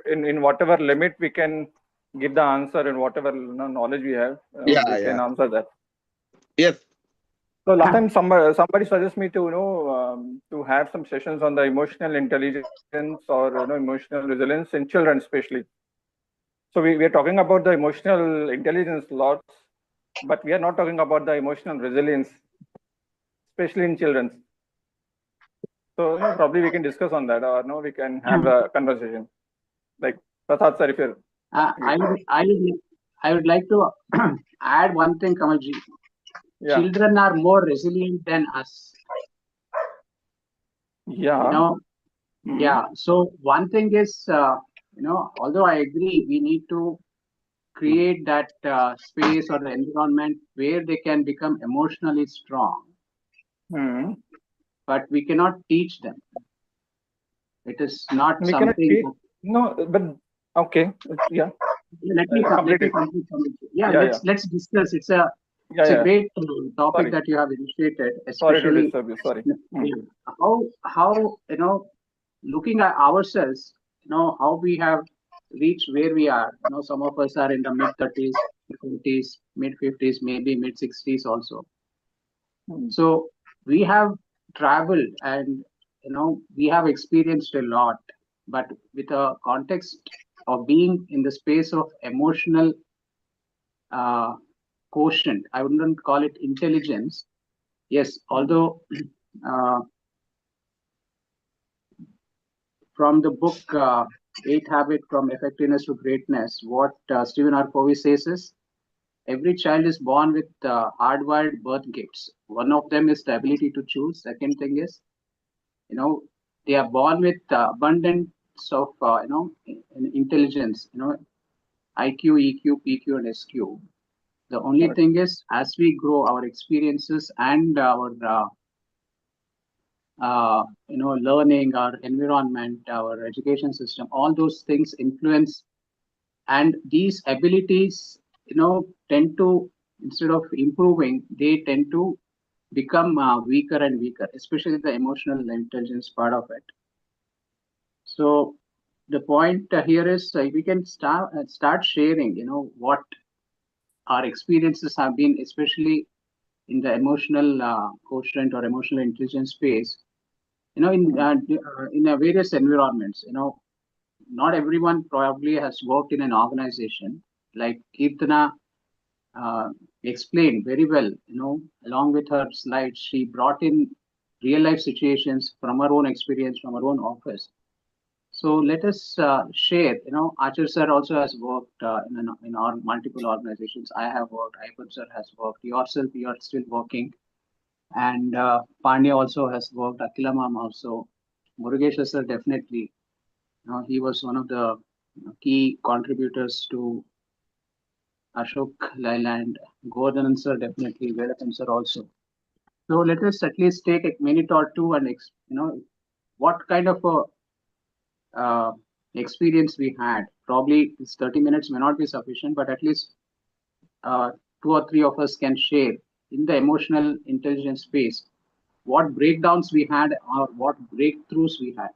in whatever limit we can give the answer, in whatever knowledge we have, we can answer that. Yes. So last time somebody suggested me to to have some sessions on the emotional intelligence or emotional resilience in children especially. So we are talking about the emotional intelligence lots, but we are not talking about the emotional resilience, especially in children. So probably we can discuss on that, or we can have a conversation. Like Prasad sir, if you're I would like to add one thing, Kamalji. Yeah. Children are more resilient than us. Yeah. Yeah. So one thing is, although I agree, we need to create that space or the environment where they can become emotionally strong. But we cannot teach them. It is not We something. cannot teach. No, but okay. Yeah. Let me complete. Let's discuss. It's a great topic that you have initiated. Especially, sorry to disturb you. Sorry. How looking at ourselves, how we have reached where we are. Some of us are in the mid-30s, 40s, mid-50s, maybe mid-60s also. So we have traveled and we have experienced a lot, but with a context of being in the space of emotional quotient. I wouldn't call it intelligence. Yes, although from the book 8 Habits from Effectiveness to Greatness, what Stephen R. Covey says is, every child is born with hardwired birth gifts. One of them is the ability to choose. Second thing is, they are born with abundance of, intelligence, IQ, EQ, PQ, and SQ. The only thing is, as we grow, our experiences and our, learning, our environment, our education system, all those things influence. And these abilities, tend to, instead of improving, they tend to become weaker and weaker, especially the emotional intelligence part of it. So the point here is we can start sharing, what our experiences have been, especially in the emotional quotient or emotional intelligence space. In various environments. Not everyone probably has worked in an organization. Like Kirtana explained very well, along with her slides, she brought in real life situations from her own experience, from her own office. So let us share. Achar sir also has worked in our multiple organizations. I have worked. Aipur sir has worked. Yourself, you are still working. And Pandya also has worked. Akila ma'am also. Murugesh sir definitely. He was one of the key contributors to Ashok Leyland. Gordon sir definitely. Vedapan sir also. So let us at least take a minute or two and what kind of a experience we had. Probably this 30 minutes may not be sufficient, but at least 2 or 3 of us can share in the emotional intelligence space what breakdowns we had or what breakthroughs we had.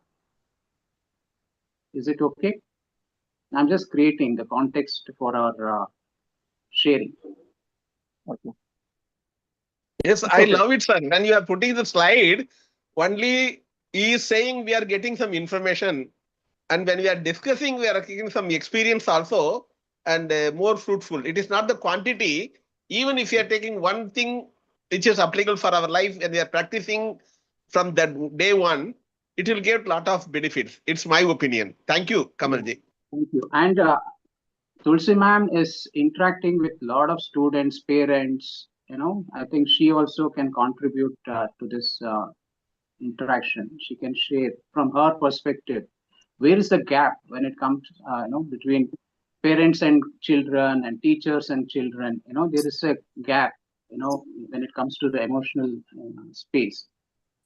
Is it okay? I'm just creating the context for our sharing. Okay. Yes, I love it, sir. When you are putting the slide, only he is saying we are getting some information. And when we are discussing, we are getting some experience also and more fruitful. It is not the quantity. Even if you are taking one thing which is applicable for our life and we are practicing from that day one, it will give a lot of benefits. It's my opinion. Thank you, Kamalji. Thank you. And Tulsi ma'am is interacting with a lot of students, parents. I think she also can contribute to this interaction. She can share from her perspective. Where is the gap when it comes, between parents and children and teachers and children? There is a gap, when it comes to the emotional space.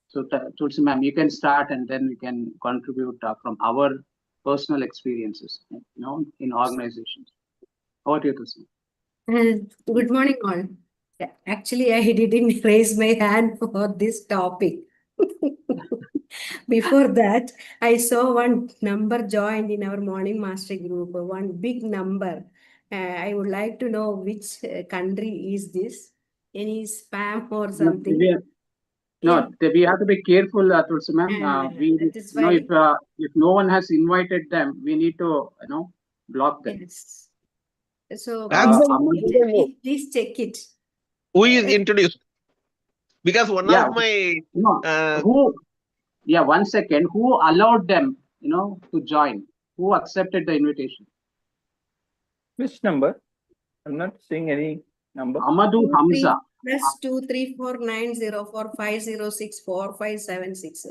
So, Tulsi ma'am, you can start and then we can contribute from our personal experiences, in organizations. Over to you, Tulsi. Good morning, all. Actually, I didn't raise my hand for this topic. before that, I saw one number joined in our morning master group, one big number. I would like to know which country is this? Any spam or No, something? Yeah, we have to be careful, Tulsi ma'am. that is You know, why. if no one has invited them, we need to, block them. Yes. So Ask please, them, Amadou, let them know please check it. who is introduced. Because one yeah, of my no, uh, who, yeah, 1 second, who allowed them, to join? Who accepted the invitation? Which number? I'm not seeing any number. Amadou 2 3 Hamza. plus 2 3 4 9 0 4 5 0 6 4 5 7 6.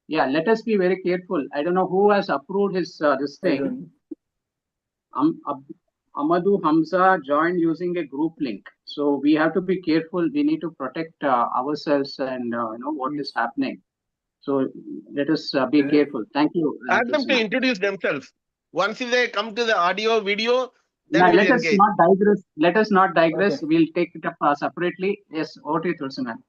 Yeah, let us be very careful. I don't know who has approved his this I thing. don't. Amadou Hamza joined using a group link. So we have to be careful. We need to protect ourselves and what is happening. So let us be careful. Thank you, ask them Tulsi to ma'am. introduce themselves. Once if they come to the audio, video, then Now we'll let us engage. not digress. Let us not digress. Okay. We'll take it up separately. Yes, over to you, Tulsi ma'am.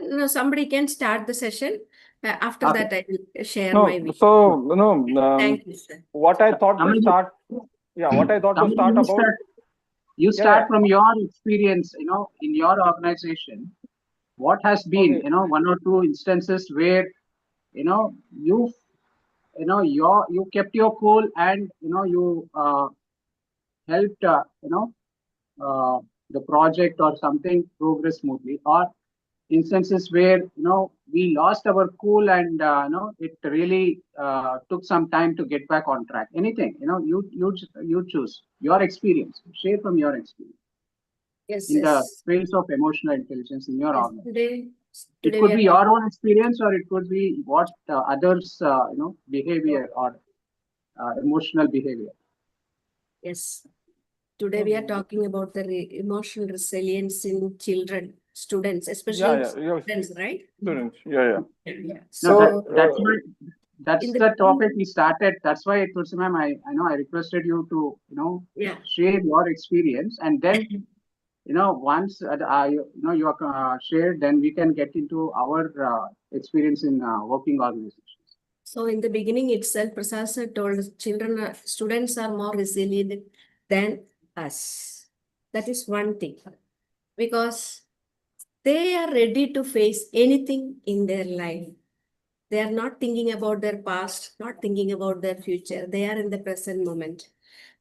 No, somebody can start the session. After Okay. that, I will share No, my view. so Thank you, sir. what I thought to Amadou, start, what I thought to Amadou, start about, you yeah, start from your experience, in your organization. What has been, okay. one or two instances where, you you kept your cool and you helped uh, the project or something progress smoothly, or instances where we lost our cool and it really took some time to get back on track. Anything, you choose your experience, share from your experience Yes, in the yes. space of emotional intelligence in your Yes, organization. It today could we be are your talking. own experience, or it could be what others behavior or emotional behavior. Yes, today we are talking about the emotional resilience in children, students, especially in Yeah, students, right? students. Yeah. Yeah. No, So that's why in that's the the topic beginning, we started. That's why, Tulsi ma'am, I know I requested you to yeah. share your experience, and then once you are shared, then we can get into our experience in working organizations. So in the beginning itself, Prasad sir told us students are more resilient than us. That is one thing, because they are ready to face anything in their life. They are not thinking about their past, not thinking about their future. They are in the present moment.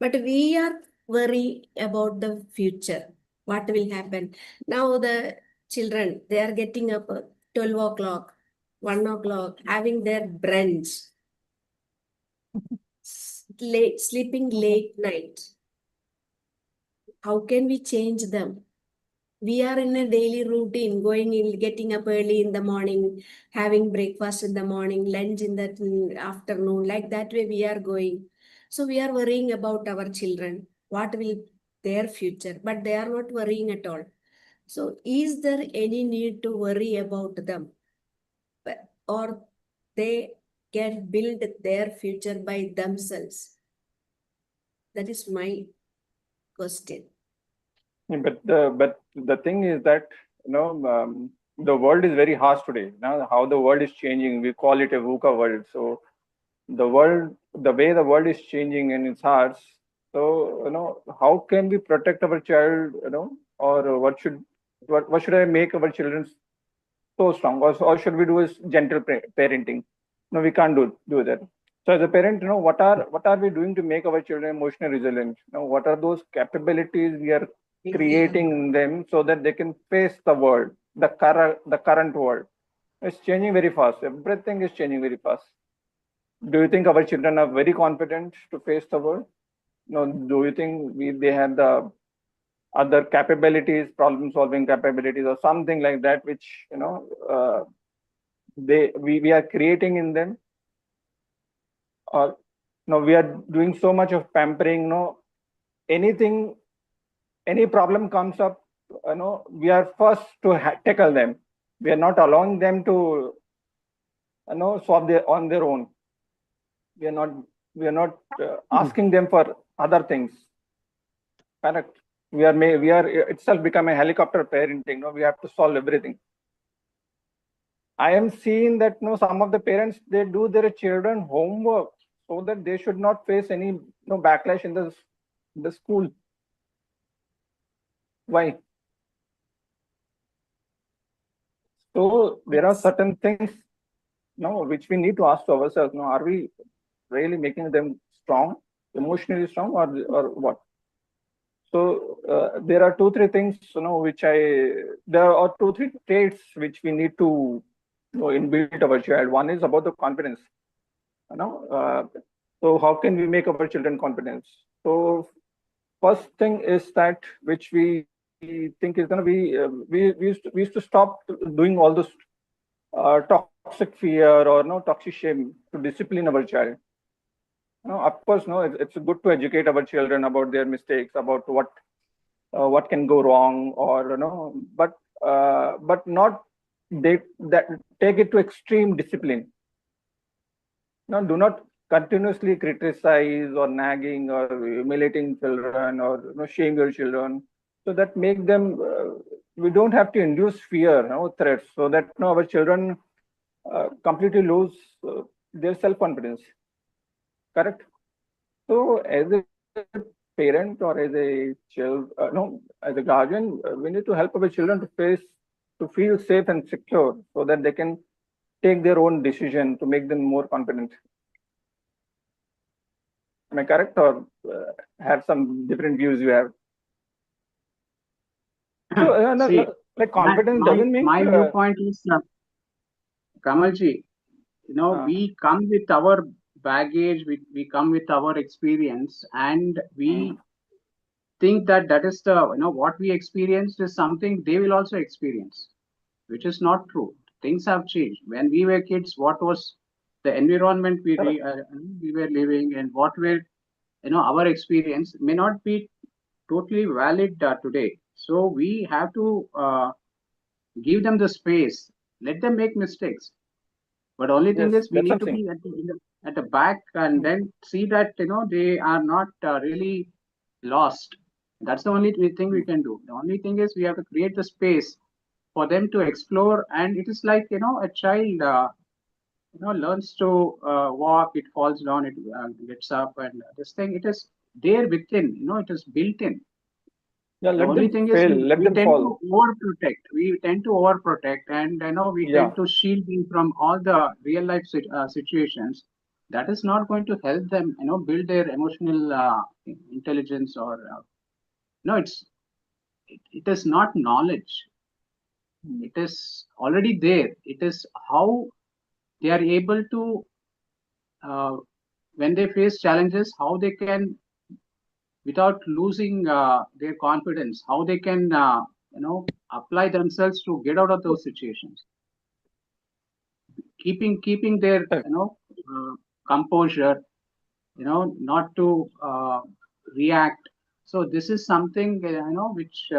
But we are worried about the future. What will happen? Now the children, they are getting up at 12 o'clock, 1 o'clock, having their brunch, sleeping late night. How can we change them? We are in a daily routine, going in, getting up early in the morning, having breakfast in the morning, lunch in the afternoon. Like that way we are going. So we are worrying about our children. What will their future? But they are not worrying at all. So is there any need to worry about them? Or they can build their future by themselves? That is my question. But the thing is that the world is very harsh today. Now how the world is changing, we call it a VUCA world. So the way the world is changing and it's harsh. So how can we protect our child? Or what should I make our children so strong, or should we do is gentle parenting? No, we can't do that. So as a parent, what are we doing to make our children emotionally resilient? What are those capabilities we are creating in them so that they can face the world, the current world? It's changing very fast. Everything is changing very fast. Do you think our children are very confident to face the world? No. Do you think they have the other capabilities, problem solving capabilities, or something like that, which we are creating in them? Or we are doing so much of pampering? Anything, any problem comes up, we are first to tackle them. We are not allowing them to solve on their own. We are not asking them for other things. Correct. We are itself become a helicopter parenting. We have to solve everything. I am seeing that some of the parents, they do their children homework so that they should not face any backlash in the school. Why? So there are certain things which we need to ask to ourselves. Are we really making them strong, emotionally strong, or what? So there are 2-3 things there are 2-3 traits which we need to inbuilt our child. One is about the confidence. So how can we make our children confident? So first thing is that which we think is going to be we used to stop doing all this toxic fear or toxic shame to discipline our child. Of course, it's good to educate our children about their mistakes, about what can go wrong, or but not that take it to extreme discipline. Do not continuously criticize or nagging or humiliating children or shame your children, so that make them we don't have to induce fear, threats, so that our children completely lose their self-confidence. Correct? So as a parent or as a child, as a guardian, we need to help our children to feel safe and secure, so that they can take their own decision to make them more confident. Am I correct, or have some different views you have? So, See, like confidence doesn't mean my viewpoint is, Kamalji, we come with our baggage, we come with our experience, and we think that is the, what we experienced is something they will also experience, which is not true. Things have changed. When we were kids, what was the environment we were living, and what were, our experience may not be totally valid today. So we have to give them the space, let them make mistakes. But only thing yes, is, we that's need to something. be at the back, and then see that they are not really lost. That's the only thing we can do. The only thing is, we have to create the space for them to explore. And it is like, a child learns to walk, it falls down, it gets up, and this thing, it is there within, it is built in. Yeah, The let only them thing is, fail, let we them tend fall. to overprotect. We tend to overprotect, and we Yeah, tend to shield them from all the real life situations. That is not going to help them, build their emotional intelligence, or no, it is not knowledge. It is already there. It is how they are able to, when they face challenges, how they can, without losing their confidence, how they can apply themselves to get out of those situations, keeping their composure, not to react. So this is something which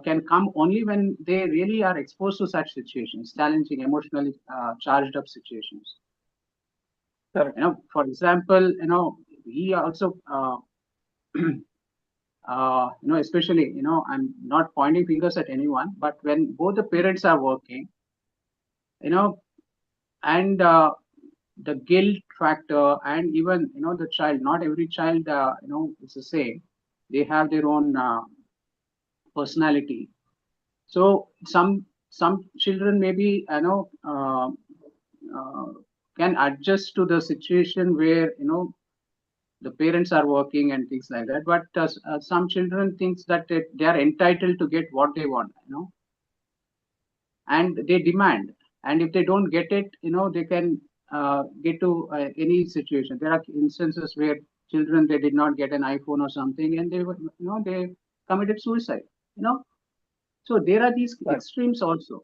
can come only when they really are exposed to such situations, challenging, emotionally charged up situations. correct. For example, we also especially, I'm not pointing fingers at anyone, but when both the parents are working, and the guilt factor, and even, the child, not every child, is the same. They have their own personality. So some children maybe, can adjust to the situation where, the parents are working and things like that. But some children thinks that they are entitled to get what they want, and they demand. And if they don't get it, they can get to any situation. There are instances where children, they did not get an iPhone or something, and they committed suicide. So there are these Right. extremes also.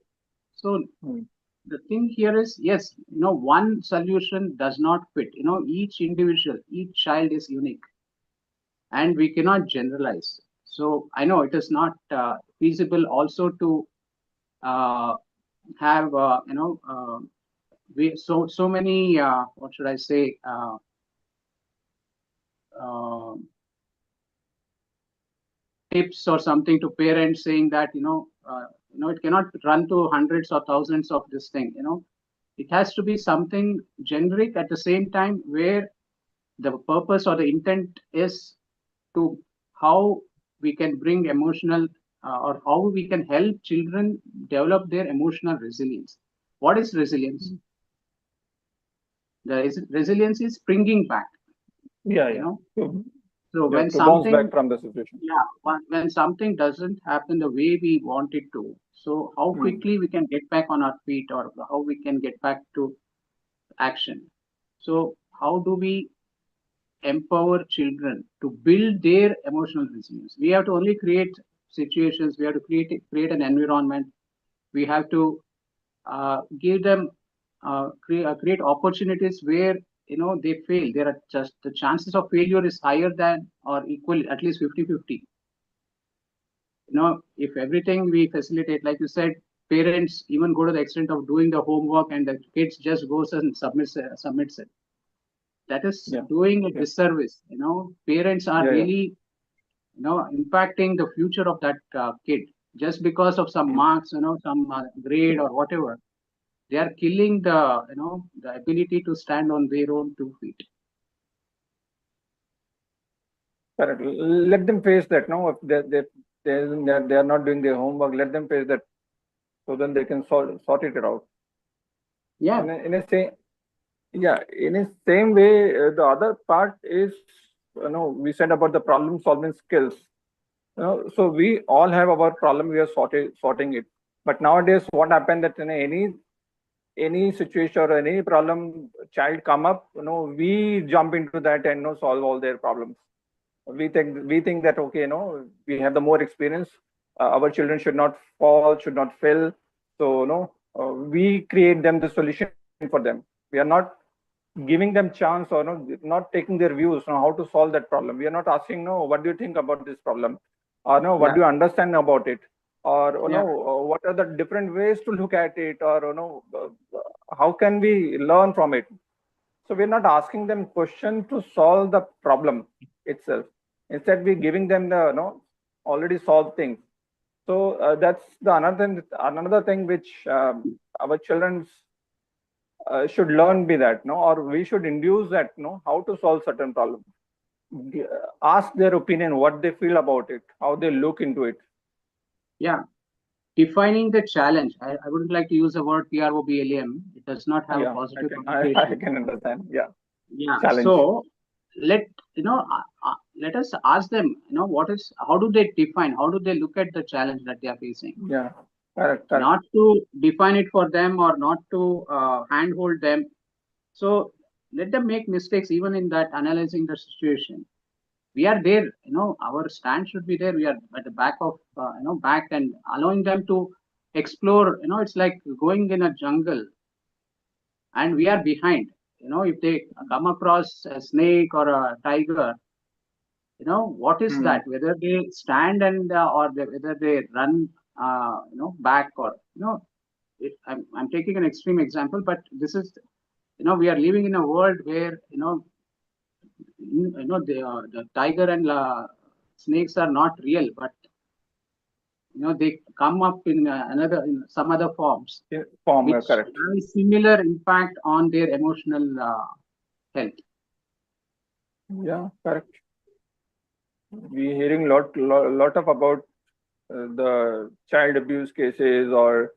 So Hmm. the thing here is, yes, one solution does not fit. Each individual, each child is unique, and we cannot generalize. So I know it is not feasible also to have so many what should I say, uh, tips or something to parents, saying that it cannot run to hundreds or thousands of this thing. It has to be something generic at the same time, where the purpose or the intent is to how we can bring emotional or how we can help children develop their emotional resilience. What is resilience? The resilience is springing back. Yeah, you yeah. know To, so yeah, when to bounce back something from the situation. when something doesn't happen the way we want it to, so how Hmm. quickly we can get back on our feet, or how we can get back to action. So how do we empower children to build their emotional resilience? We have to only create situations, we have to create an environment, we have to give them create opportunities where they fail. There are just the chances of failure is higher than or equal, at least 50-50. If everything we facilitate, like you said, parents even go to the extent of doing the homework and the kids just goes and submits it. That is Yeah. doing a Yeah. disservice. Parents are Yeah, yeah. really impacting the future of that kid just because of some marks, some grade or whatever. They are killing the ability to stand on their own 2 feet. Correct. Let them face that. No, if they are not doing their homework, let them face that, so then they can sort it out. Yeah. In a same, yeah, in a same way, the other part is, we said about the problem solving skills. So we all have our problem. We are sorting it. But nowadays, what happened that in any situation or any problem child come up, we jump into that and solve all their problems. We think that, okay, we have the more experience. Our children should not fall, should not fail. So we create them the solution for them. We are not giving them chance, or not taking their views on how to solve that problem. We are not asking, no, what do you think about this problem, or no, what do you understand about it, or what are the different ways to look at it, or how can we learn from it. So we're not asking them question to solve the problem itself. Instead, we're giving them the already solved things. So that's the another thing which our children should learn be that, or we should induce that, how to solve certain problems. Ask their opinion, what they feel about it, how they look into it. Yeah. Defining the challenge. I wouldn't like to use the word PROBLM. It does not have a positive connotation. I can understand. Yeah. Yeah. Challenge. So let us ask them. How do they define? How do they look at the challenge that they are facing? Yeah. Correct. Not to define it for them or not to handhold them. So let them make mistakes even in that analyzing the situation. We are there. Our stand should be there. We are at the back of back and allowing them to explore. It's like going in a jungle and we are behind. If they come across a snake or a tiger, what is that? Whether they stand and whether they run back, or I'm taking an extreme example, but this is we are living in a world where the tiger and snakes are not real, but they come up in some other forms, which correct. have a similar impact on their emotional health. Yeah, correct. We're hearing lot of about the child abuse cases, or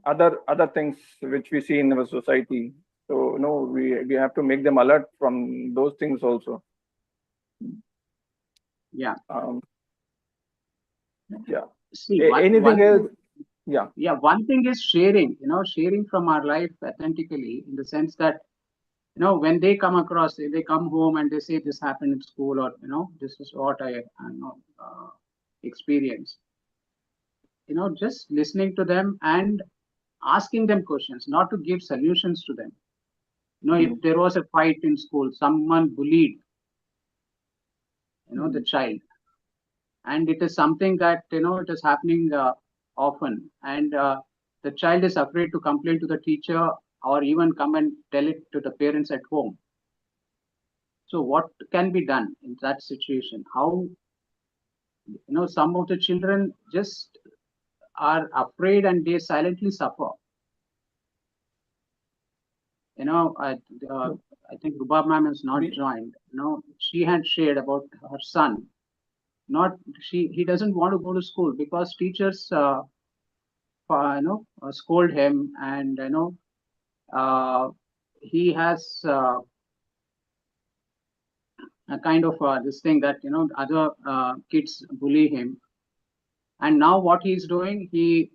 other things which we see in our society. So we have to make them alert from those things also. Yeah. Yeah. See, anything else? Yeah. Yeah. One thing is sharing. Sharing from our life authentically, in the sense that when they come across, they come home and they say this happened in school, or this is what I experienced. Just listening to them and asking them questions, not to give solutions to them. If there was a fight in school, someone bullied the child, and it is something that it is happening often, and the child is afraid to complain to the teacher or even come and tell it to the parents at home. So what can be done in that situation? How some of the children just are afraid and they silently suffer. I think Rubab ma'am has not joined. She had shared about her son. He doesn't want to go to school because teachers, scold him, and he has a kind of this thing that other kids bully him. And now what he's doing, he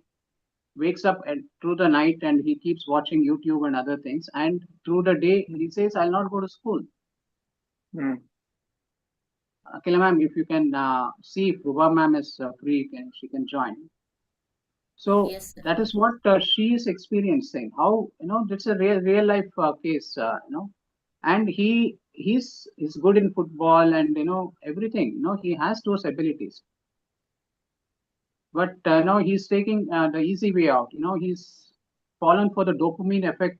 wakes up through the night and he keeps watching YouTube and other things. And through the day, he says, "I'll not go to school." Akila ma'am, if you can see if Ruba ma'am is free, she can join. So Yes, sir. that is what she is experiencing. How that's a real life case. And he's good in football and everything. He has those abilities. But he's taking the easy way out. He's fallen for the dopamine effect.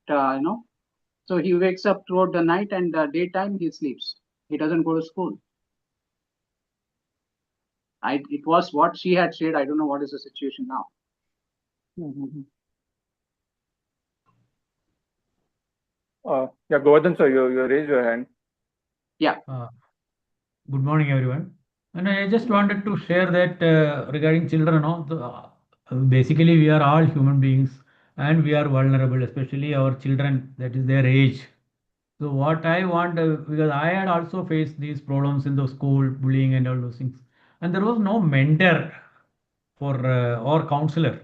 So he wakes up throughout the night and daytime he sleeps. He doesn't go to school. It was what she had shared. I don't know what is the situation now. Yeah, Govardhan sir, you raise your hand. Yeah. Good morning, everyone. And I just wanted to share that regarding children, basically we are all human beings and we are vulnerable, especially our children, that is their age. So what I want, because I had also faced these problems in the school, bullying and all those things, and there was no mentor for or counselor.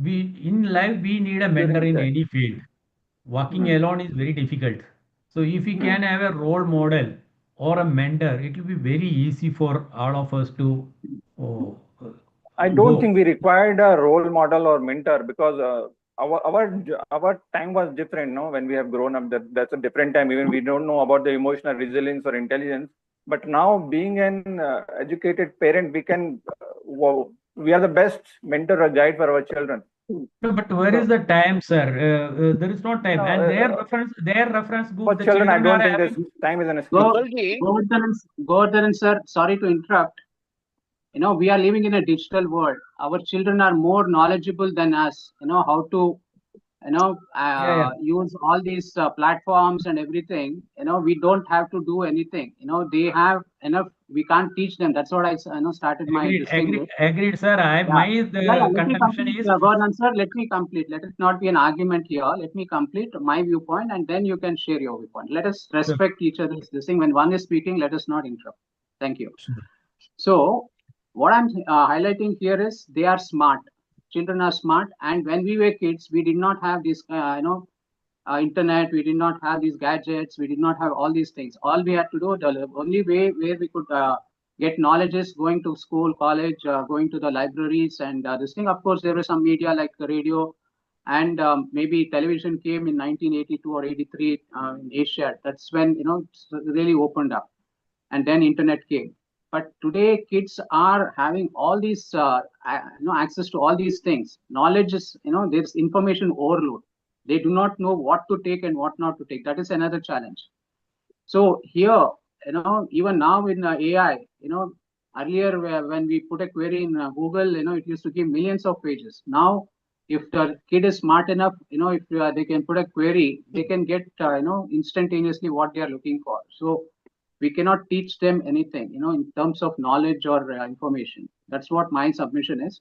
In life we need a mentor in any field. Walking alone is very difficult. So if we can have a role model or a mentor, it will be very easy for all of us to I don't go. think we required a role model or mentor because our time was different. No, when we have grown up, that's a different time. Even we don't know about the emotional resilience or intelligence. But now, being an educated parent, we are the best mentor or guide for our children. No, but where is the time, sir? There is no time, and their reference For group, the children, I children don't are think having. this time is an excuse. Govardhan sir, sorry to interrupt. We are living in a digital world. Our children are more knowledgeable than us. How to use all these platforms and everything. We don't have to do anything. They have enough. We can't teach them. That's what I started my Agreed, agreed, sir. Let me Contribution complete, is. Gordon sir. Let me complete. Let it not be an argument here. Let me complete my viewpoint, and then you can share your viewpoint. Let us respect each other's thing. When one is speaking, let us not interrupt. Thank you. So what I'm highlighting here is they are smart. Children are smart, and when we were kids, we did not have this, internet. We did not have these gadgets. We did not have all these things. All we had to do, the only way where we could get knowledge is going to school, college, going to the libraries, and this thing. Of course, there was some media like the radio, and maybe television came in 1982 or 83 in Asia. That's when it really opened up, and then internet came. But today, kids are having all these, access to all these things. Knowledge is, there's information overload. They do not know what to take and what not to take. That is another challenge. So here, even now in AI, earlier when we put a query in Google, it used to give millions of pages. Now, if the kid is smart enough, if they can put a query, they can get, instantaneously what they are looking for. So we cannot teach them anything, in terms of knowledge or information. That's what my submission is.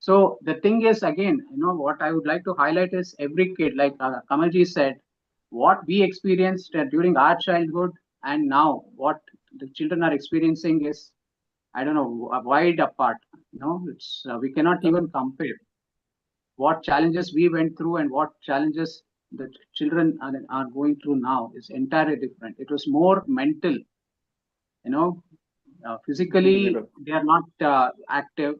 So the thing is, again, what I would like to highlight is every kid, like Kamalji said, what we experienced during our childhood and now what the children are experiencing is, I don't know, wide apart. It's we cannot even compare what challenges we went through and what challenges the children are going through now is entirely different. It was more mental, physically they are not active.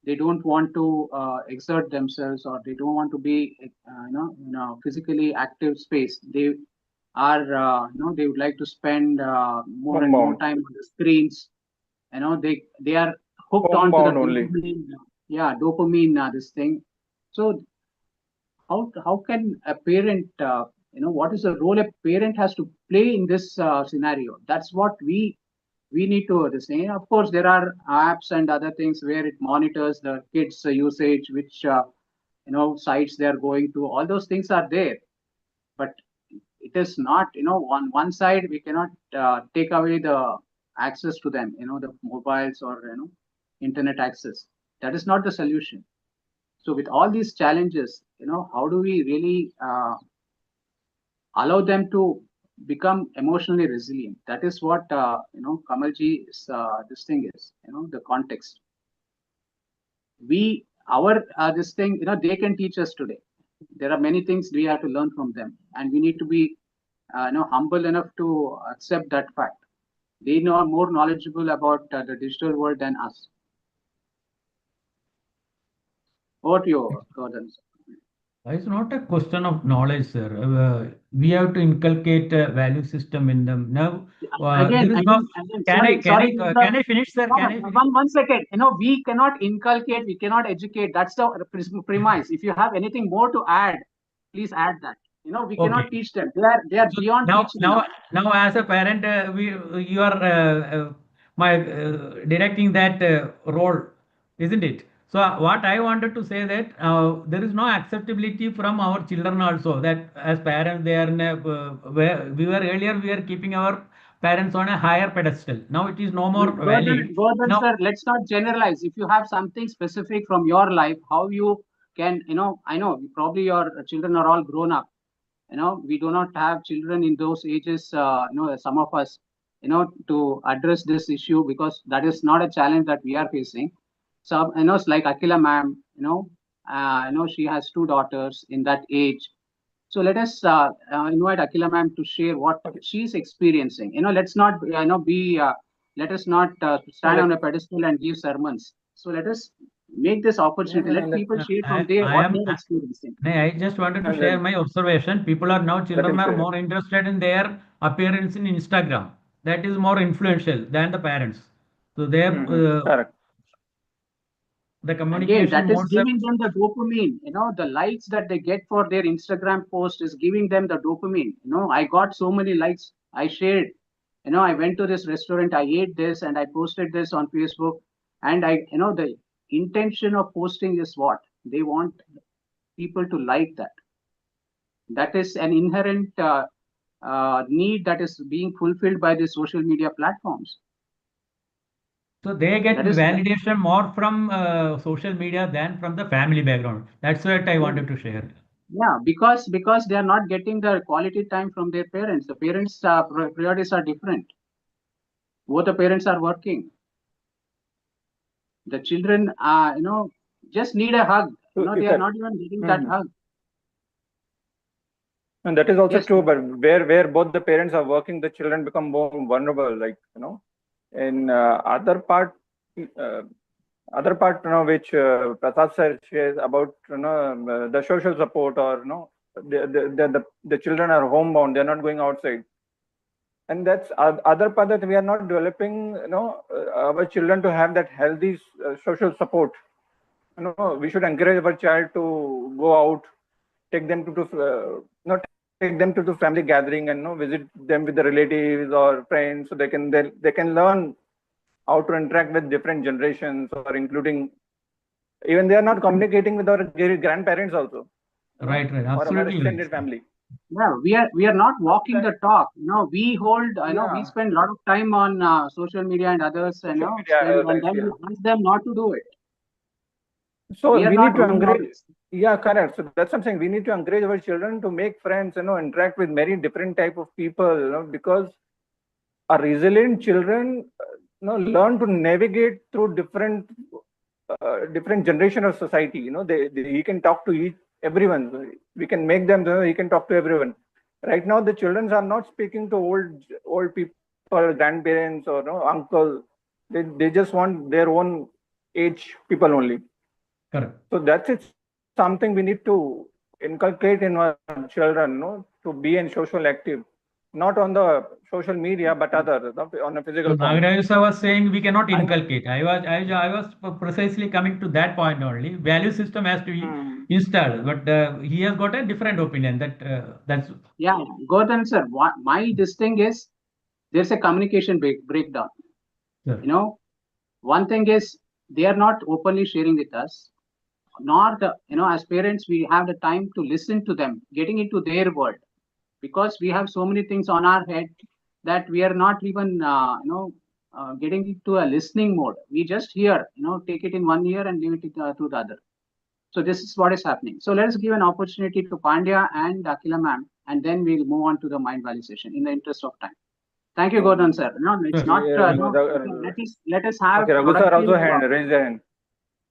They don't want to exert themselves, or they don't want to be in a physically active space. They are they would like to spend more and more time on the screens. They are hooked on to the dopamine. Yeah, dopamine, this thing. So how can a parent what is the role a parent has to play in this scenario? That's what we We need to this thing. Of course, there are apps and other things where it monitors the kids' usage, which sites they are going to. All those things are there, but it is not, on one side we cannot take away the access to them, the mobiles or internet access. That is not the solution. So with all these challenges, how do we really allow them to become emotionally resilient? That is what Kamalji's this thing is, the context. This thing, they can teach us today. There are many things we have to learn from them, and we need to be humble enough to accept that fact. They are more knowledgeable about the digital world than us. Over to you, Gordon. It's not a question of knowledge, sir. We have to inculcate a value system in them. Now, Again, there is no. Can I finish, sir? Can I finish? One second. We cannot inculcate, we cannot educate. That's the premise. If you have anything more to add, please add that. We cannot teach them. They are beyond teaching. Now, as a parent, you are directing that role, isn't it? So what I wanted to say that there is no acceptability from our children also, that as parents they are in a, where we were earlier we were keeping our parents on a higher pedestal. Now it is no more valid. Gordon, sir, let's not generalize. If you have something specific from your life, how you can, I know probably your children are all grown up. We do not have children in those ages, some of us, to address this issue, because that is not a challenge that we are facing. So, it's like Akila ma'am, she has 2 daughters in that age. So let us invite Akila ma'am to share what she's experiencing. Let's not, let us not stand on a pedestal and give sermons. So let us make this opportunity. Let people share from there what they're experiencing. I just wanted to share my observation. People are now, children are more interested in their appearance in Instagram. That is more influential than the parents. So they have the communication. Again, that is giving them the dopamine. The likes that they get for their Instagram post is giving them the dopamine. I got so many likes. I shared. I went to this restaurant. I ate this, and I posted this on Facebook. And the intention of posting is what they want people to like that. That is an inherent need that is being fulfilled by the social media platforms. So they get validation more from social media than from the family background. That's what I wanted to share. Yeah, because they are not getting the quality time from their parents. The parents' priorities are different. Both the parents are working. The children, just need a hug. They are not even getting that hug. And that is also true, but where both the parents are working, the children become more vulnerable. Like, in other part, which Prasad sir shares about, the social support, or the children are homebound, they're not going outside. And that's other part that we are not developing, our children to have that healthy social support. We should encourage our child to go out, take them to the family gathering, and visit them with the relatives or friends, so they can learn how to interact with different generations, or including even they are not communicating with our grandparents also. Right, or absolutely. Our extended family. Yeah, we are not walking the talk. We hold. We spend a lot of time on social media and others. And then we ask them not to do it. So we need to encourage. Yeah, correct. So that's something we need to encourage our children to make friends, interact with many different type of people, because our resilient children, learn to navigate through different generation of society. He can talk to everyone. We can make them, he can talk to everyone. Right now, the children are not speaking to old people, grandparents, or uncle. They just want their own age people only. Correct. So that's something we need to inculcate in our children, to be in social active, not on the social media, but other on a physical. So Nagaraj was saying we cannot inculcate. I was precisely coming to that point only. Value system has to be installed, but he has got a different opinion. That's Gordon sir. My this thing is there's a communication breakdown. Sure. One thing is they are not openly sharing with us, nor as parents, we have the time to listen to them, getting into their world, because we have so many things on our head that we are not even, getting into a listening mode. We just hear, take it in one ear and leave it to the other. So this is what is happening. So let us give an opportunity to Pandya and Akila ma'am, and then we'll move on to the mind valley session in the interest of time. Thank you, Gordon sir. No, it's Sure. not. Let us have. Okay, Raghu sir also raised their hand.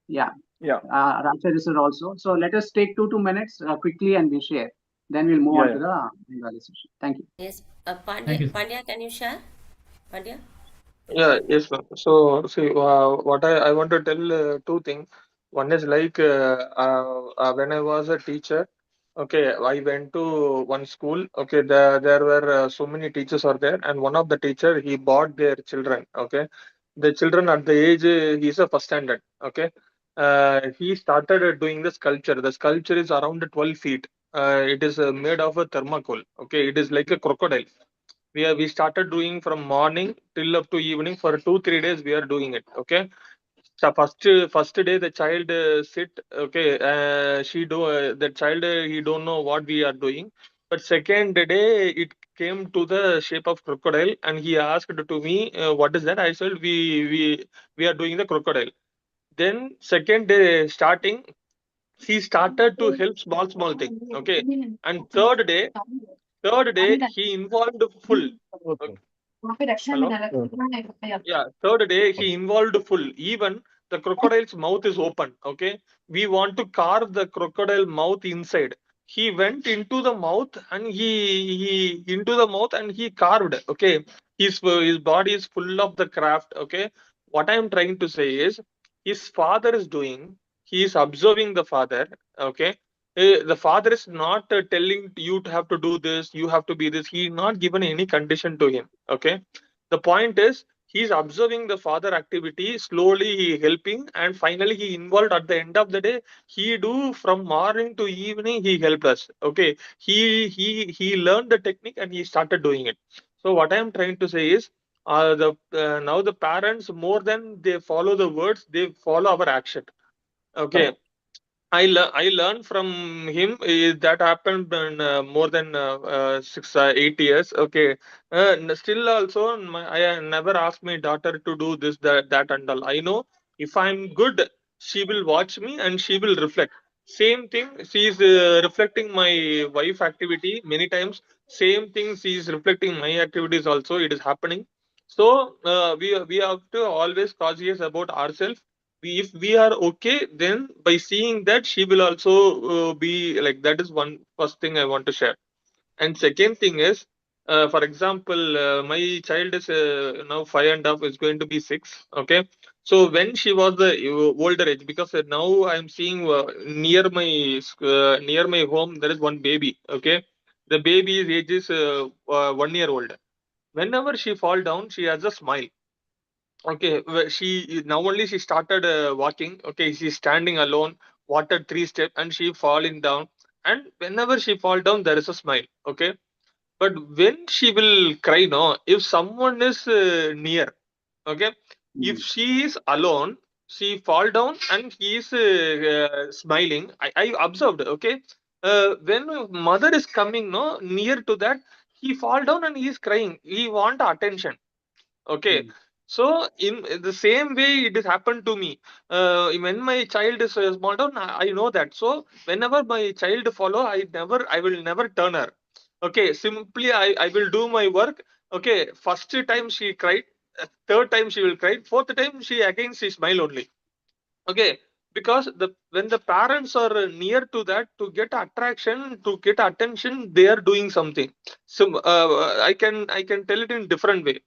Yeah. Yeah. Rajshari sir also. So let us take 2 minutes quickly and we share. Then we'll move on to the mind valley session. Thank you. Yes, Thank you. Pandya, can you share? Pandya? Yeah, yes, ma'am. So, see, what I want to tell two things. One is like when I was a teacher, okay, I went to one school. Okay, there were so many teachers are there, and one of the teacher he bought their children. Okay, the children at the age he's a first standard. Okay, he started doing the sculpture. The sculpture is around 12 feet. It is made of a thermocol. Okay, it is like a crocodile. We started doing from morning till up to evening for 2 3 days. We are doing it. Okay, so first day the child sit. Okay, she do the child he don't know what we are doing. But second day it came to the shape of crocodile, and he asked to me, what is that? I said we are doing the crocodile. Then second day starting, he started to help small thing. Okay, and third day he involved full. Okay. Hello? Yeah, third day he involved full. Even the crocodile's mouth is open. Okay, we want to carve the crocodile mouth inside. He went into the mouth and he into the mouth and he carved. Okay, his body is full of the craft. Okay, what I am trying to say is his father is doing. He is observing the father. Okay, the father is not telling you to have to do this. You have to be this. He not given any condition to him. Okay, the point is he's observing the father activity, slowly he helping, and finally he involved at the end of the day. He do from morning to evening, he helped us. Okay, he learned the technique and he started doing it. So what I am trying to say is the now the parents, more than they follow the words, they follow our action. Okay, I learned from him. That happened in, more than 6 8 years. Okay, still also I never asked my daughter to do this, that and all. I know if I'm good, she will watch me and she will reflect. Same thing, she is reflecting my wife activity many times. Same thing, she is reflecting my activities also. It is happening. So we have to always cautious about ourselves. If we are okay, then by seeing that she will also be like that. Is one first thing I want to share. And second thing is, for example, my child is now 5.5, is going to be 6. Okay, so when she was the older age, because now I'm seeing near my home there is one baby. Okay, the baby's age is 1 year old. Whenever she fall down, she has a smile. Okay, she now only she started walking. Okay, she's standing alone, walked 3 steps, and she falling down. And whenever she fall down, there is a smile. Okay, but when she will cry, no, if someone is near, okay, if she is alone, she fall down and he is smiling. I observed. Okay, when mother is coming, no, near to that, he fall down and he is crying. He want attention. Okay, so in the same way it has happened to me. When my child is small down, I know that. So whenever my child follow, I will never turn her. Okay, simply I will do my work. Okay, first time she cried, third time she will cry, fourth time she again she smile only. Okay, because the when the parents are near to that, to get attraction, to get attention, they are doing something. So I can tell it in different way.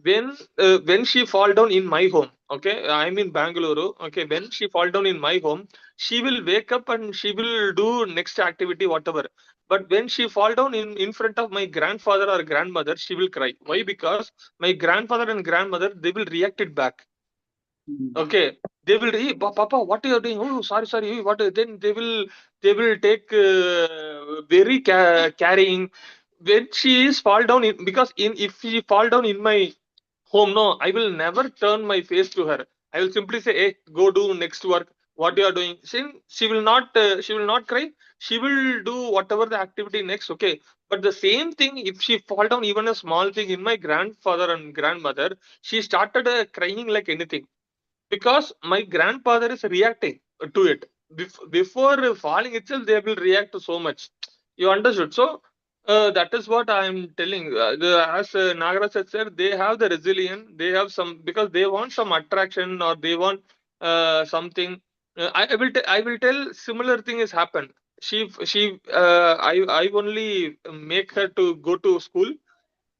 When she fall down in my home, okay, I'm in Bangalore. Okay, when she fall down in my home, she will wake up and she will do next activity whatever. But when she fall down in front of my grandfather or grandmother, she will cry. Why? Because my grandfather and grandmother, they will react it back. Okay, they will, hey, Papa, what you are doing? Oh, sorry. What? Then they will take very carrying. When she is fall down in, because in if she fall down in my home, no, I will never turn my face to her. I will simply say, hey, go do next work, what you are doing. She will not cry. She will do whatever the activity next. Okay, but the same thing, if she fall down even a small thing, in my grandfather and grandmother, she started crying like anything, because my grandfather is reacting to it. Before falling itself, they will react to so much. You understood? So that is what I am telling. As Nagaraj had said, they have the resilience. They have some, because they want some attraction, or they want something. I will tell similar thing has happened. I only make her to go to school.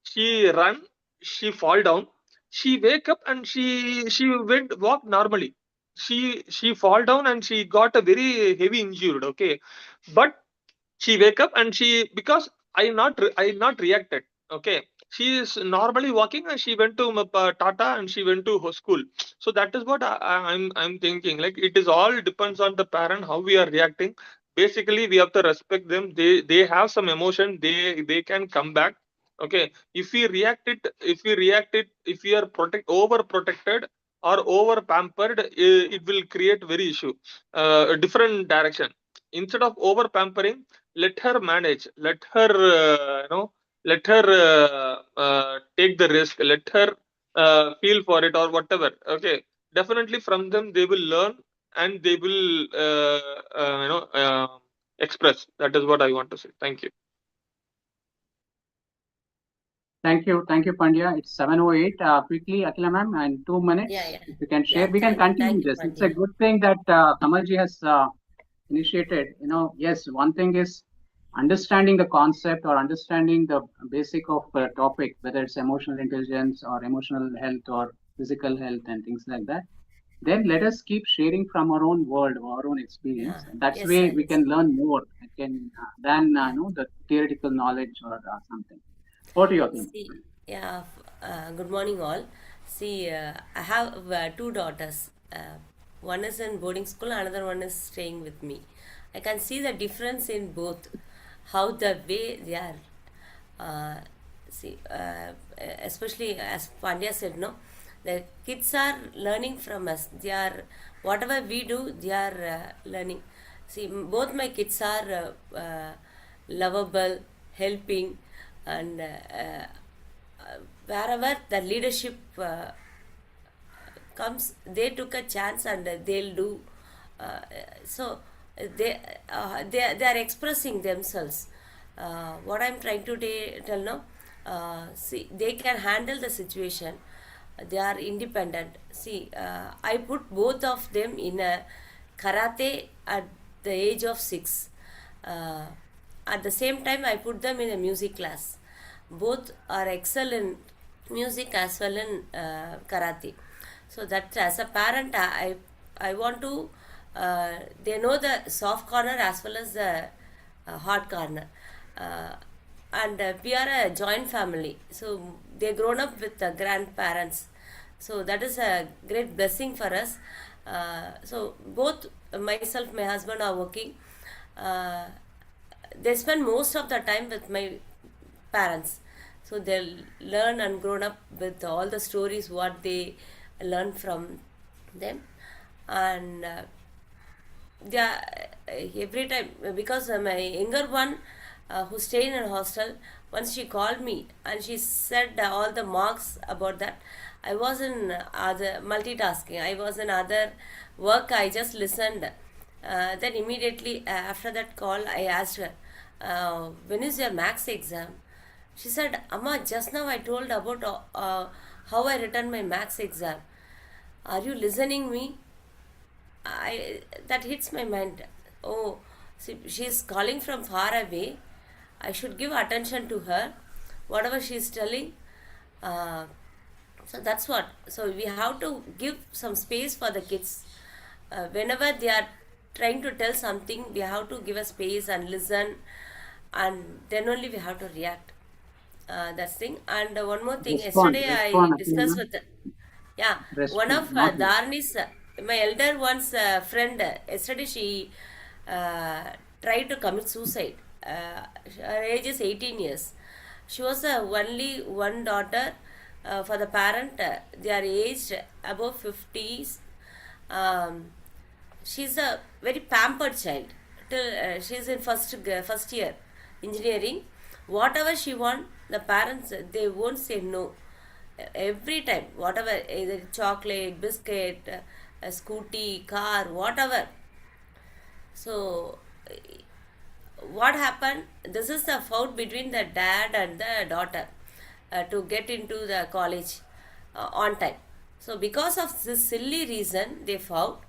She run, she fall down, she wake up, and she went walk normally. She fall down and she got a very heavy injured. Okay, but she wake up and she, because I not reacted. Okay, she is normally walking and she went to Tata, and she went to her school. So that is what I'm thinking. Like, it is all depends on the parent how we are reacting. Basically, we have to respect them. They have some emotion. They can come back. Okay, if we are over protected or over pampered, it will create very issue, a different direction. Instead of over pampering, let her manage, let her let her take the risk, let her feel for it or whatever. Okay, definitely from them they will learn, and they will express. That is what I want to say. Thank you. Thank you, Pandya. It's 7:08. Quickly, Akila ma'am, and 2 minutes. Yeah. If you can share, Yeah, we can continue thank you, this. It's a Pandya. good thing that Kamalji has initiated. Yes, one thing is understanding the concept or understanding the basic of a topic, whether it's emotional intelligence or emotional health or physical health and things like that. Then let us keep sharing from our own world, our own experience. Yeah. And that's Yes, way sir. we can learn more than the theoretical knowledge or something. What do you think? See, yeah, good morning, all. See, I have two daughters. One is in boarding school, another one is staying with me. I can see the difference in both, how the way they are. Uh, see, especially as Pandya said, no, the kids are learning from us. They are, whatever we do, they are learning. See, both my kids are lovable, helping, and wherever the leadership comes, they took a chance and they'll do. So they are expressing themselves. What I'm trying to tell now, see, they can handle the situation. They are independent. See, I put both of them in a karate at the age of 6. At the same time, I put them in a music class. Both are excellent music as well in karate. So that as a parent, I want to they know the soft corner as well as the hard corner. And we are a joint family, so they grown up with the grandparents, so that is a great blessing for us. So both myself, my husband are working. uh, they spend most of the time with my parents, so they'll learn and grown up with all the stories what they learn from them. And yeah, every time, because my younger one who stayed in a hostel, once she called me and she said all the marks about that. I was in other multitasking, I was in other work, I just listened. Then immediately after that call, I asked her, when is your max exam? She said, Amma, just now I told about how I written my max exam. Are you listening me? That hits my mind. Oh, see, she's calling from far away. I should give attention to her, whatever she's telling. Uh, so that's what. So we have to give some space for the kids. Whenever they are trying to tell something, we have to give a space and listen, and then only we have to react. That's thing. And one more thing. Yesterday I discussed with. Yeah, one of Dharni's, my elder one's friend, yesterday she tried to commit suicide. Her age is 18 years. She was only one daughter for the parent, they are aged above 50s. Um, she's a very pampered child. Till she's in first year engineering. Whatever she want, the parents they won't say no. Every time, whatever, either chocolate, biscuit, a scooty, car, whatever. So what happened, this is the fault between the dad and the daughter to get into the college on time. So because of this silly reason they fought,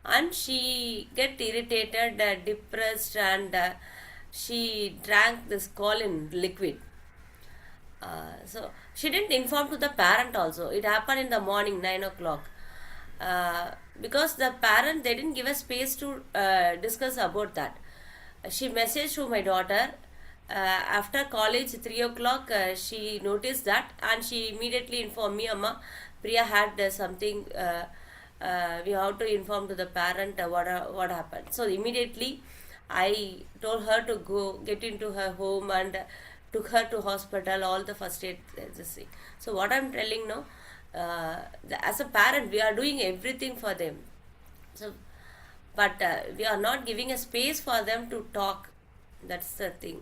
and she get irritated, depressed, and she drank this colin liquid. So she didn't inform to the parent also. It happened in the morning 9 o'clock. Because the parent, they didn't give a space to discuss about that. She messaged to my daughter. After college 3 o'clock, she noticed that, and she immediately informed me, Amma, Priya had something. We have to inform to the parent what happened. So immediately I told her to go get into her home and took her to hospital, all the first aid, this thing. So what I'm telling now, as a parent, we are doing everything for them. So, but we are not giving a space for them to talk. That's the thing.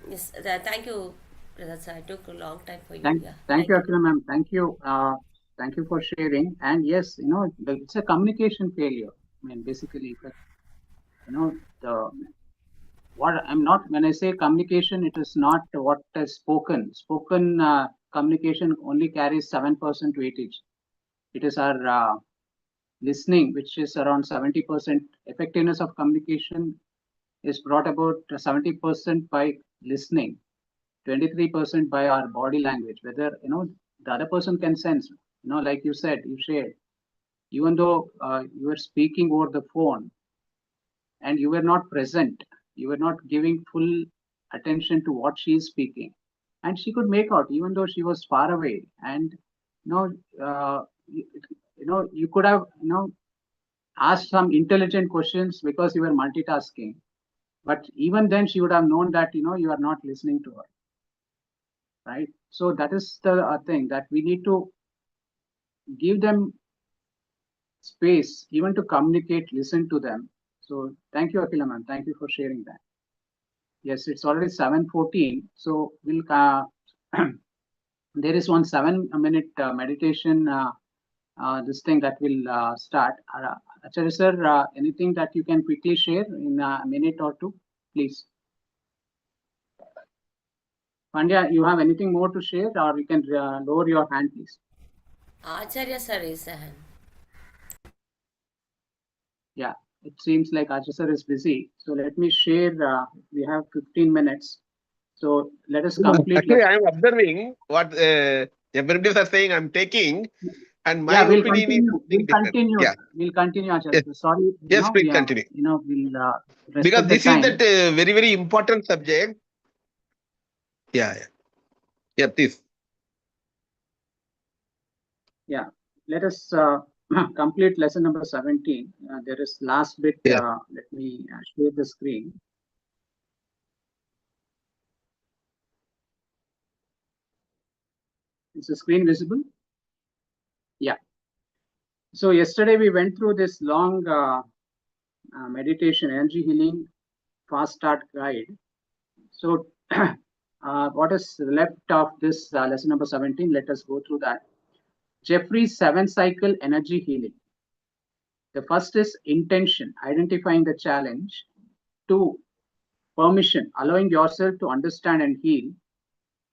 Yes, thank you. That's, I took a long time for you. Thank you, Akila ma'am. Thank you. Thank you for sharing. And yes, it's a communication failure. I mean, basically, when I say communication, it is not what is spoken. Spoken communication only carries 7% weightage. It is our listening, which is around 70%. Effectiveness of communication is brought about 70% by listening, 23% by our body language, whether the other person can sense, like you said, you shared, even though you were speaking over the phone and you were not present, you were not giving full attention to what she is speaking, and she could make out even though she was far away. And you could have asked some intelligent questions because you were multitasking, but even then she would have known that you are not listening to her, right? So that is the thing, that we need to give them space even to communicate, listen to them. So thank you, Akila ma'am. Thank you for sharing that. Yes, it's already 7:14. So we'll there is one 7-minute meditation this thing that will start. Acharya sir, anything that you can quickly share in a minute or two, please? Pandya, you have anything more to share, or you can lower your hand, please? Acharya sir is a hand. Yeah, it seems like Acharya sir is busy. So let me share. We have 15 minutes. So let us complete. Actually, I am observing what everybody are saying. I'm taking, and my we'll opinion continue. is something different. Yeah, we'll continue, Acharya. Yes. Sorry. Yes, please continue. We'll because this time. is that very, very important subject. Yeah, please. Yeah, let us complete lesson number 17. There is last bit. Yeah. Let me share the screen. Is the screen visible? Yeah. So yesterday we went through this long meditation, energy healing, fast start guide. So what is left of this lesson number 17? Let us go through that. Jeffrey's 7-cycle energy healing. The first is intention, identifying the challenge. 2, permission, allowing yourself to understand and heal.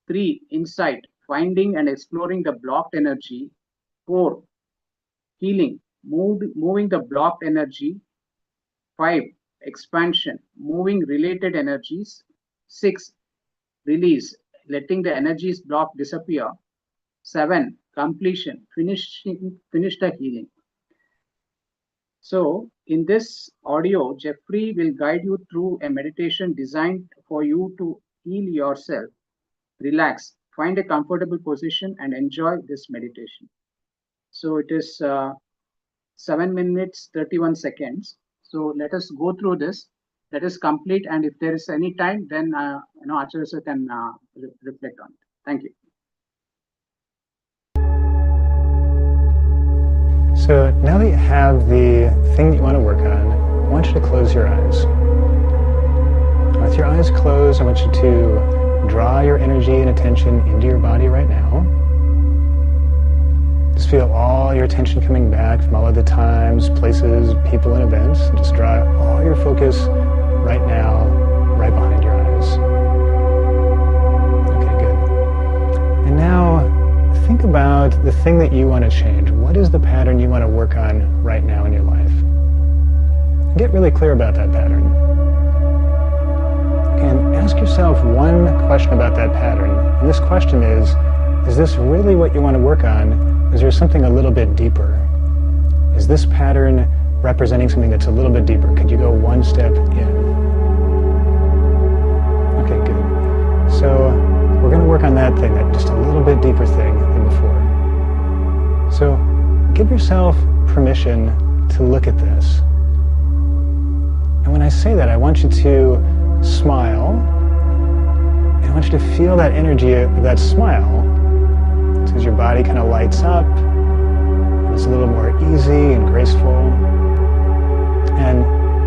3, insight, finding and exploring the blocked energy. 4, healing, moving the blocked energy. 5, expansion, moving related energies. 6, release, letting the energies blocked disappear. 7, completion, finish the healing. So in this audio, Jeffrey will guide you through a meditation designed for you to heal yourself, relax, find a comfortable position, and enjoy this meditation. So it is 7 minutes, 31 seconds. So let us go through this. Let us complete. And if there is any time, then Acharya sir can reflect on it. Thank you. So now that you have the thing that you want to work on, I want you to close your eyes. With your eyes closed, I want you to draw your energy and attention into your body right now. Just feel all your attention coming back from all of the times, places, people, and events. And just draw all your focus right now, right behind your eyes. Okay, good. And now think about the thing that you want to change. What is the pattern you want to work on right now in your life? Get really clear about that pattern. And ask yourself one question about that pattern. And this question is this really what you want to work on? Is there something a little bit deeper? Is this pattern representing something that's a little bit deeper? Could you go one step in? Okay, good. So we're going to work on that thing, that just a little bit deeper thing than before. So give yourself permission to look at this. And when I say that, I want you to smile, and I want you to feel that energy of that smile. So as your body kind of lights up, and it's a little more easy and graceful. And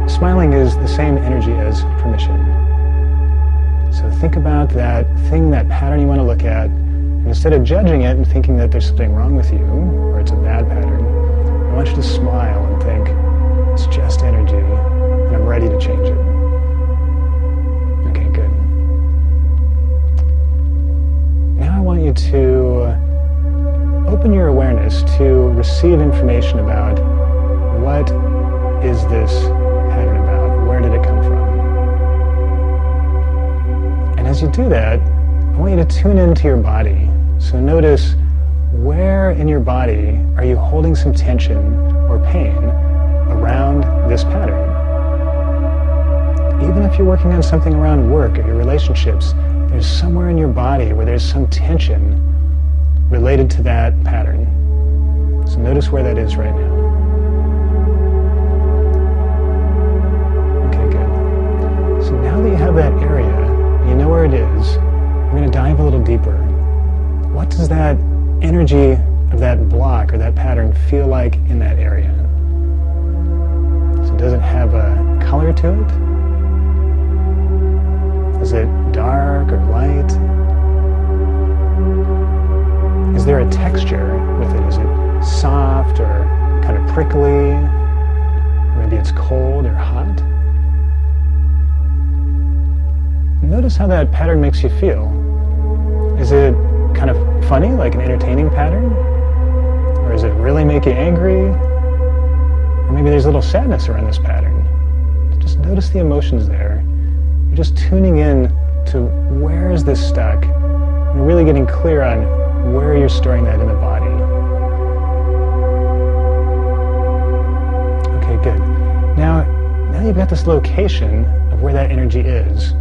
smiling is the same energy as permission. So think about that thing, that pattern you want to look at, and instead of judging it and thinking that there's something wrong with you, or it's a bad pattern, I want you to smile and think, it's just energy, and I'm ready to change it. Okay, good. Now I want you to open your awareness to receive information about what is this pattern about? Where did it come from? And as you do that, I want you to tune into your body. So notice where in your body are you holding some tension or pain around this pattern. Even if you're working on something around work or your relationships, there's somewhere in your body where there's some tension related to that pattern. So notice where that is right now. Okay, good. So now that you have that area, you know where it is, we're going to dive a little deeper. What does that energy of that block or that pattern feel like in that area? So does it have a color to it? Is it dark or light? Is there a texture with it? Is it soft or kind of prickly? Or maybe it's cold or hot? Notice how that pattern makes you feel. Is it kind of funny, like an entertaining pattern? Or does it really make you angry? Or maybe there's a little sadness around this pattern. Just notice the emotions there. You're just tuning in to where is this stuck, and really getting clear on where you're storing that in the body. Okay, good. Now you've got this location of where that energy is.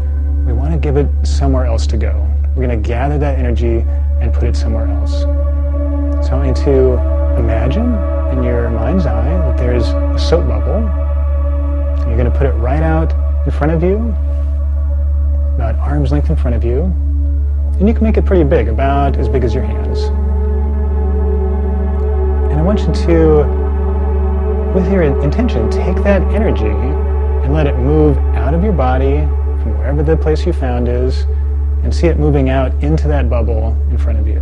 We want to give it somewhere else to go. We're going to gather that energy and put it somewhere else. So I want you to imagine in your mind's eye that there's a soap bubble. And you're going to put it right out in front of you, about arm's length in front of you. And you can make it pretty big, about as big as your hands. And I want you to, with your intention, take that energy and let it move out of your body from wherever the place you found is, and see it moving out into that bubble in front of you.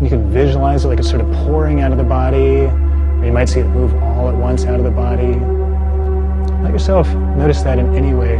You can visualize it like it's sort of pouring out of the body, or you might see it move all at once out of the body. Let yourself notice that in any way